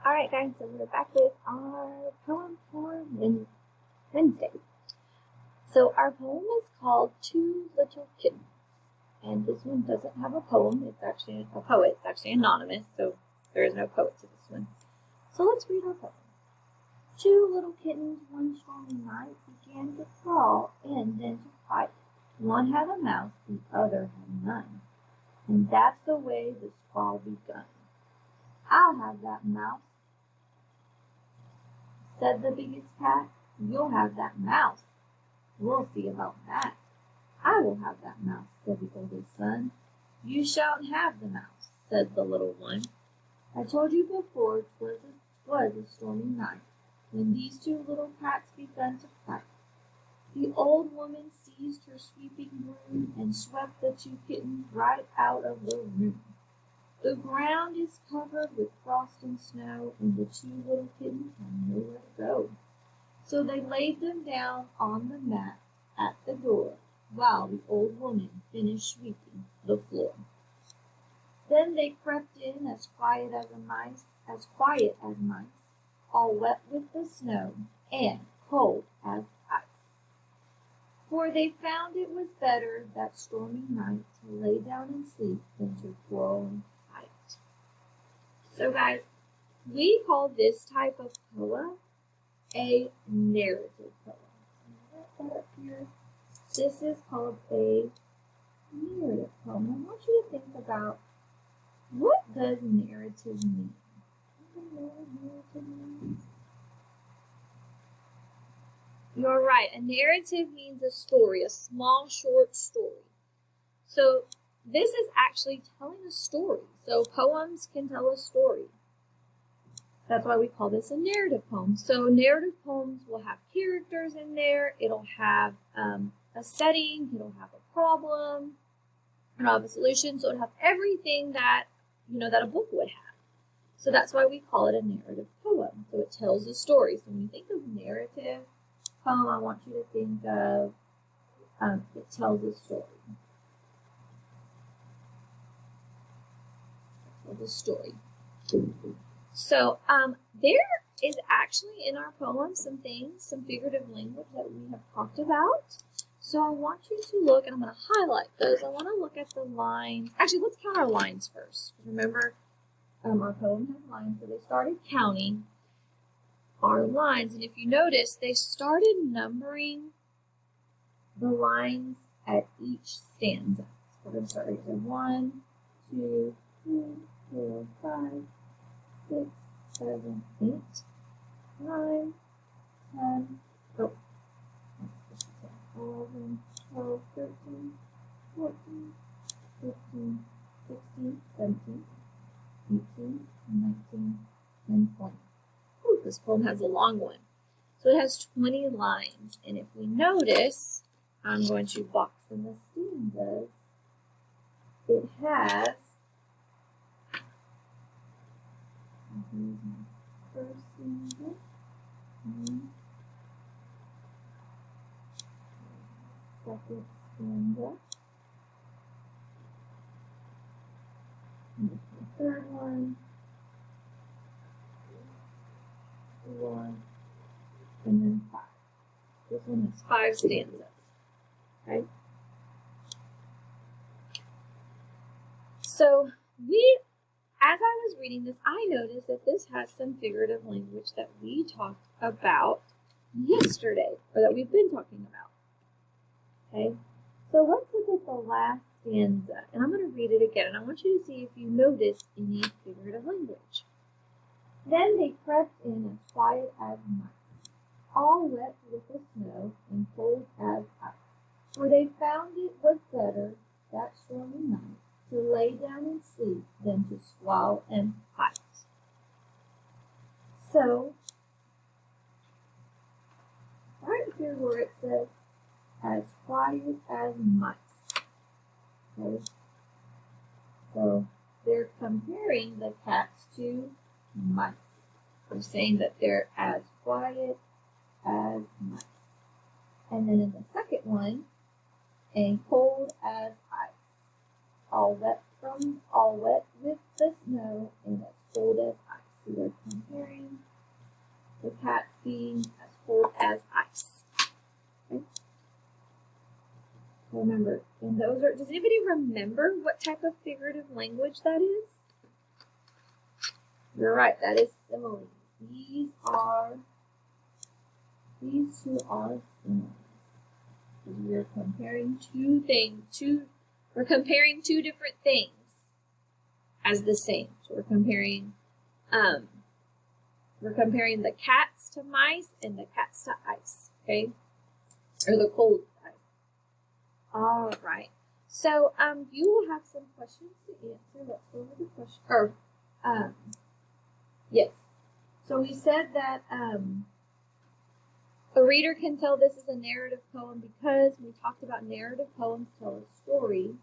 Alright guys, so we're back with our poem for Wednesday. So our poem is called Two Little Kittens. And this one doesn't have a poem, it's actually a poet. It's actually anonymous, so there is no poet to this one. So let's read our poem. Two little kittens one stormy night began to crawl and then to fight. One had a mouse, the other had none. And that's the way the squall begun. I'll have that mouse, said the biggest cat. You'll have that mouse. We'll see about that. I will have that mouse, said the oldest son. You shan't have the mouse, said the little one. I told you before 'twas a stormy night, when these two little cats begun to fight. The old woman seized her sweeping broom and swept the two kittens right out of the room. The ground is covered with frost and snow, and the two little kittens have nowhere to go. So they laid them down on the mat at the door, while the old woman finished sweeping the floor. Then they crept in as quiet as mice, all wet with the snow and cold as ice. For they found it was better that stormy night to lay down and sleep than to quarrel and fight. So guys, we call this type of poem a narrative poem. That up here. This is called a narrative poem. I want you to think about, what does narrative mean? You're right. A narrative means a story, a small, short story. So this is actually telling a story. So poems can tell a story. That's why we call this a narrative poem. So narrative poems will have characters in there. It'll have a setting. It'll have a problem. It'll have a solution. So it'll have everything that, that a book would have. So that's why we call it a narrative poem. So it tells a story. So when you think of narrative poem, I want you to think of it tells a story. It tells a story. So there is actually in our poem some figurative language that we have talked about. So I want you to look, and I'm going to highlight those. I want to look at the lines. Actually, let's count our lines first. Remember, our poem has lines, so they started counting our lines. And if you notice, they started numbering the lines at each stanza. So we're going to start right here. 1, 2, 3, 4, 5, 6, 7, 8, 9, 10, 11, 12, 13, 14, 15, 16, 17, 18, 19, and 20. Ooh, this poem has a long one. So it has 20 lines. And if we notice, I'm going to box in the stanzas. It has, here's my first stanza. Second stanza. And the third one. And then 5. This one has 5 stanzas. Okay. So as I was reading this, I noticed that this has some figurative language that we talked about yesterday, or that we've been talking about. Okay. So let's look at the last stanza, and I'm going to read it again, and I want you to see if you notice any figurative language. Then they crept in as quiet as mice, all wet with the snow and cold as ice. For they found it was better that stormy night to lay down and sleep than to squall and fight. So, right here where it says, as quiet as mice. Okay? So, they're comparing the cats to mice. They're saying that they're as quiet as mice. And then in the second one, and cold as ice, all wet with the snow and as cold as ice. So they're cats being as cold as ice. Okay. Remember, and those are, does anybody remember what type of figurative language that is? You're right, that is simile. These two are similes. We're comparing two things, we're comparing two different things as the same. So we're comparing the cats to mice and the cats to ice, okay? Or the cold ice. All right. So you will have some questions to answer. Let's go over the question. Yes. So we said that a reader can tell this is a narrative poem because we talked about narrative poems tell a story.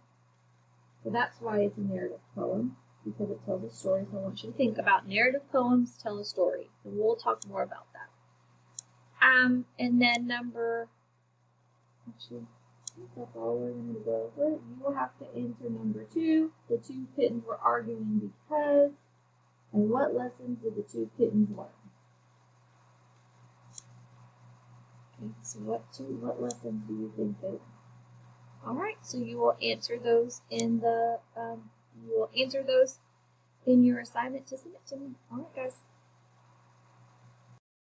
So that's why it's a narrative poem, because it tells a story. So I want you to think about narrative poems tell a story. And we'll talk more about that. And then that's all we're going to go over. You will have to answer number 2. The two kittens were arguing because, and what lessons did the two kittens learn? Okay, so what lessons do you think they learned? All right, so you will answer those in your assignment to submit to me. All right, guys.